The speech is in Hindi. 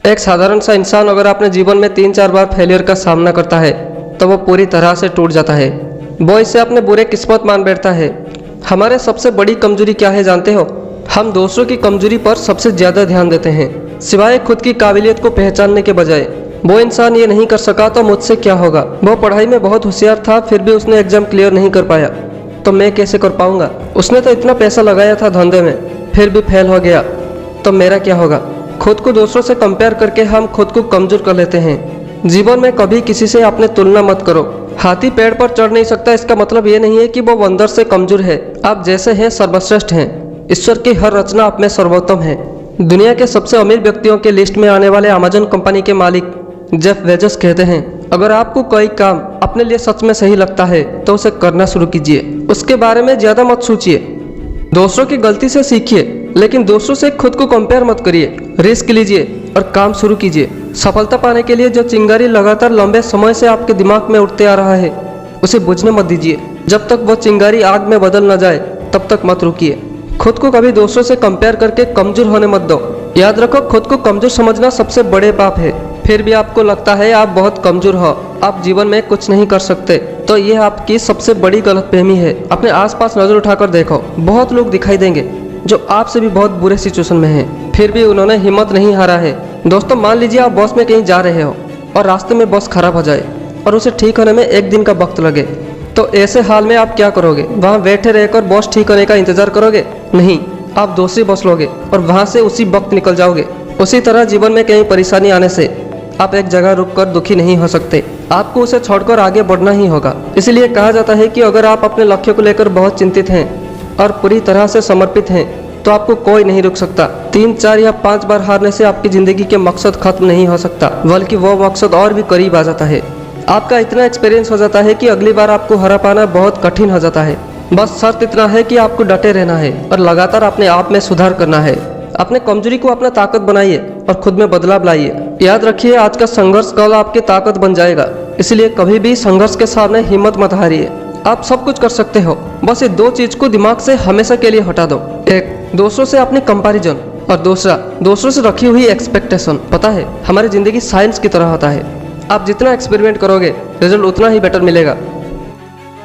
एक साधारण सा इंसान अगर अपने जीवन में 3-4 बार फेलियर का सामना करता है तो वो पूरी तरह से टूट जाता है। वो इसे अपने बुरे किस्मत मान बैठता है। हमारे सबसे बड़ी कमजोरी क्या है जानते हो? हम दूसरों की कमजोरी पर सबसे ज़्यादा ध्यान देते हैं, सिवाय खुद की काबिलियत को पहचानने के बजाय। वो इंसान ये नहीं कर सका तो मुझसे क्या होगा? वो पढ़ाई में बहुत होशियार था, फिर भी उसने एग्जाम क्लियर नहीं कर पाया, तो मैं कैसे कर पाऊंगा? उसने तो इतना पैसा लगाया था धंधे में, फिर भी फेल हो गया, तो मेरा क्या होगा? खुद को दूसरों से कंपेयर करके हम खुद को कमजोर कर लेते हैं। जीवन में कभी किसी से अपने तुलना मत करो। हाथी पेड़ पर चढ़ नहीं सकता, इसका मतलब ये नहीं है कि वो अंदर से कमजोर है। आप जैसे हैं सर्वश्रेष्ठ हैं। ईश्वर की हर रचना आप में सर्वोत्तम है। दुनिया के सबसे अमीर व्यक्तियों के लिस्ट में आने वाले अमेज़न कंपनी के मालिक जेफ बेजोस कहते हैं, अगर आपको कोई काम अपने लिए सच में सही लगता है तो उसे करना शुरू कीजिए। उसके बारे में ज्यादा मत सोचिए। दूसरों की गलती से सीखिए, लेकिन दूसरों से खुद को कंपेयर मत करिए। रिस्क लीजिए और काम शुरू कीजिए। सफलता पाने के लिए जो चिंगारी लगातार लंबे समय से आपके दिमाग में उठते आ रहा है, उसे बुझने मत दीजिए। जब तक वो चिंगारी आग में बदल न जाए तब तक मत रुकिए। खुद को कभी दूसरों से कंपेयर करके कमजोर होने मत दो। याद रखो, खुद को कमजोर समझना सबसे बड़े पाप है। फिर भी आपको लगता है आप बहुत कमजोर हो, आप जीवन में कुछ नहीं कर सकते, तो ये आपकी सबसे बड़ी गलतफहमी है। अपने आसपास नजर उठाकर देखो, बहुत लोग दिखाई देंगे जो आपसे भी बहुत बुरे सिचुएशन में हैं, फिर भी उन्होंने हिम्मत नहीं हारा है। दोस्तों, मान लीजिए आप बस में कहीं जा रहे हो और रास्ते में बस खराब हो जाए और उसे ठीक होने में 1 दिन का वक्त लगे, तो ऐसे हाल में आप क्या करोगे? वहाँ बैठे रहकर बस ठीक होने का इंतजार करोगे? नहीं, आप दूसरी बस लोगे और वहाँ से उसी वक्त निकल जाओगे। उसी तरह जीवन में कहीं परेशानी आने से आप एक जगह रुककर दुखी नहीं हो सकते, आपको उसे छोड़कर आगे बढ़ना ही होगा। इसलिए कहा जाता है कि अगर आप अपने लक्ष्य को लेकर बहुत चिंतित हैं और पूरी तरह से समर्पित हैं तो आपको कोई नहीं रोक सकता। 3, 4 या 5 बार हारने से आपकी जिंदगी के मकसद खत्म नहीं हो सकता, बल्कि वो मकसद और भी करीब आ जाता है। आपका इतना एक्सपीरियंस हो जाता है कि अगली बार आपको हरा पाना बहुत कठिन हो जाता है। बस शर्त इतना है कि आपको डटे रहना है और लगातार अपने आप में सुधार करना है। अपने कमजोरी को अपना ताकत बनाइए और खुद में बदलाव लाइए। याद रखिए, आज का संघर्ष कल आपकी ताकत बन जाएगा। इसलिए कभी भी संघर्ष के सामने हिम्मत मत हारिए। आप सब कुछ कर सकते हो, बस ये 2 चीज को दिमाग से हमेशा के लिए हटा दो। एक, दूसरों से अपनी कंपैरिजन, और दूसरा, दूसरों से रखी हुई एक्सपेक्टेशन। पता है, हमारी जिंदगी साइंस की तरह होता है। आप जितना एक्सपेरिमेंट करोगे, रिजल्ट उतना ही बेटर मिलेगा।